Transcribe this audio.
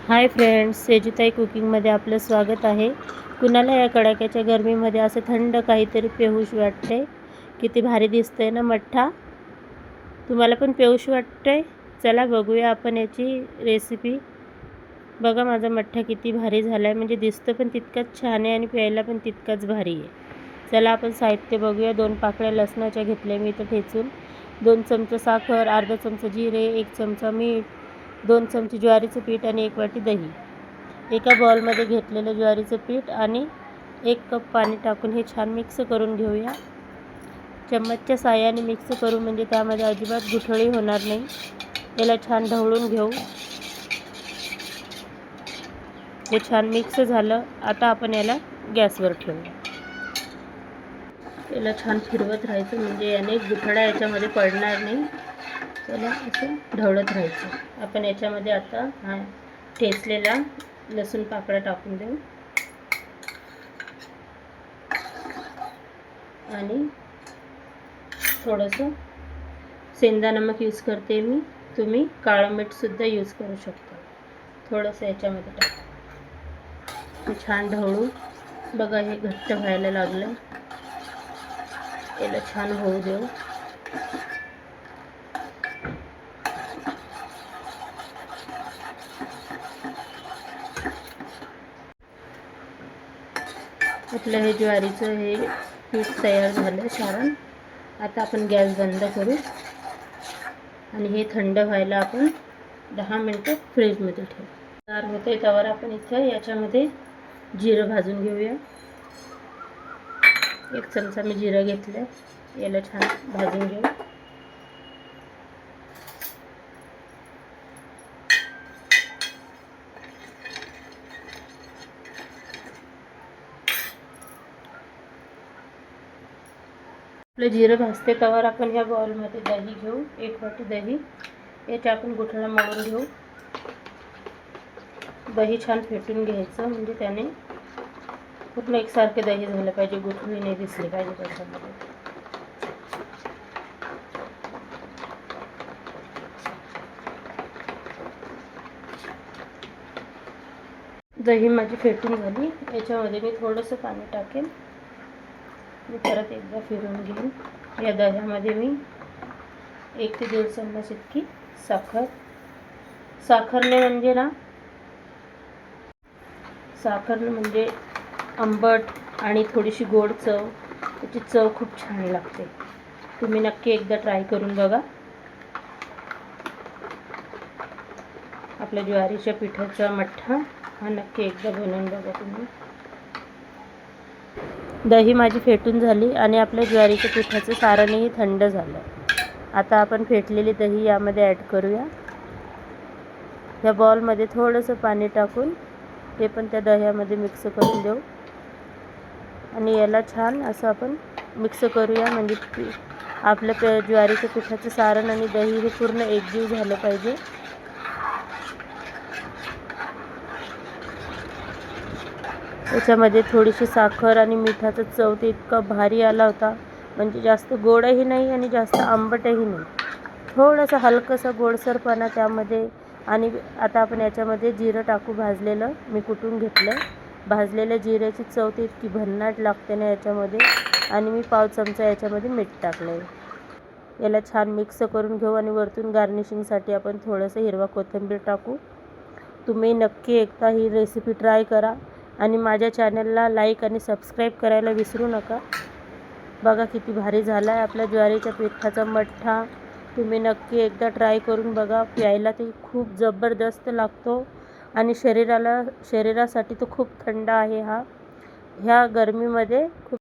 Hi friends, सेजुताई कुकिंगमध्ये आपलं स्वागत आहे. कुणाला या कडाक्याच्या गरमीमध्ये असं थंड काहीतरी पेऊशी वाटते. किती भारी दिसतंय ना मठ्ठा. तुम्हाला पण पेऊशी वाटतंय? चला बघूया आपण याची रेसिपी. बघा माझा मठ्ठा किती भारी झाला आहे, म्हणजे दिसतं पण तितकाच छान आहे आणि प्यायला पण तितकाच भारी आहे. चला आपण साहित्य बघूया. 2 पाकळ्या लसणाच्या घेतल्या मी इथं ठेचून, 2 चमचे साखर, अर्धा चमचा जिरे, 1 चमचा मीठ, 2 चमचे ज्वारीचं पीठ आणि 1 वाटी दही. एका बॉलमध्ये घेतलेलं ज्वारीचं पीठ आणि 1 कप पाणी टाकून हे छान मिक्स करून घेऊया. चम्मचच्या साहाय्याने मिक्स करू, म्हणजे त्यामध्ये अजिबात गुठळी होणार नाही. याला छान ढवळून घेऊ. हे छान मिक्स झालं. आता आपण याला गॅसवर ठेवूया. याला छान फिरवत राहायचं, म्हणजे याने गुठळ्या याच्यामध्ये पडणार नाही. त्याला असं ढवळत राहायचं. आपण याच्यामध्ये आता हा ठेचलेला लसूण पाकळा टाकून देऊ आणि थोडंसं सेंधा नमक यूज करते मी. तुम्ही काळं मीठसुद्धा यूज करू शकता. थोडंसं याच्यामध्ये टाक. हे छान ढवळू. बघा हे घट्ट व्हायला लागलं. याला छान होऊ देऊ. आपलं हे ज्वारीचं हे पीठ तयार झालं सारण. आता आपण गॅस बंद करू आणि हे थंड व्हायला आपण 10 मिनटं फ्रीजमध्ये ठेवू. तयार होते त्यावर आपण इथं याच्यामध्ये जिरं भाजून घेऊया. 1 चमचा मी जिरं घेतलं. याला छान भाजून घेऊ. आपलं जिरं भाजते त्यावर आपण ह्या बाउलमध्ये दही घेऊ. 1 वाटी दही. याच्या आपण गुठळा मळून घेऊ. दही छान फेटून घ्यायचं, म्हणजे त्याने पूर्ण एकसारखे दही झालं पाहिजे, गुठळी नाही दिसली पाहिजे त्याच्यामध्ये. दही माझी फेटून झाली. याच्यामध्ये मी थोडंसं पाणी टाकेन. मी परत एकदा फिरून घेईन. या दह्यामध्ये मी 1 ते 1.5 चम्मच इतकी साखरने म्हणजे आंबट आणि थोडीशी गोड चव. त्याची चव खूप छान लागते. तुम्ही नक्की एकदा ट्राय करून बघा. आपल्या ज्वारीच्या पिठाचा मठ्ठा हा नक्की एकदा बनवून बघा तुम्ही. दही माझी फेटून झाली आणि आपल्या ज्वारीच्या पिठाचं सारणही थंड झालं. आता आपण फेटलेली दही यामध्ये ॲड करूया. या बॉलमध्ये थोडंसं पाणी टाकून हे पण त्या दह्यामध्ये मिक्स करून देऊ आणि याला छान असं आपण मिक्स करूया, म्हणजे आपल्या ज्वारीच्या पिठाचं सारण आणि दही हे पूर्ण एकजीव झालं पाहिजे. त्याच्यामध्ये थोडीशी साखर आणि मिठाचा चव ते इतका भारी आला होता, म्हणजे जास्त गोडही नाही आणि जास्त आंबटही नाही. थोडंसं हलकंसं गोडसरपणा त्यामध्ये. आणि आता आपण याच्यामध्ये जिरं टाकू. भाजलेलं मी कुटून घेतलं. भाजलेल्या जिऱ्याची चव ते इतकी भन्नाट लागते ना याच्यामध्ये. आणि मी 1/2 चमचा याच्यामध्ये मीठ टाकलं आहे. याला छान मिक्स करून घेऊ आणि वरतून गार्निशिंगसाठी आपण थोडंसं हिरवा कोथिंबीर टाकू. तुम्ही नक्की एकदा ही रेसिपी ट्राय करा आणि माझ्या चॅनलला लाईक आणि सबस्क्राईब करायला विसरू नका. बघा किती भारी झाला आहे आपल्या ज्वारीच्या पिठाचा मठ्ठा. तुम्ही नक्की एकदा ट्राय करून बघा. प्यायला ते खूप जबरदस्त लागतो आणि शरीरासाठी तो खूप थंड आहे. ह्या गरमीमध्ये खूप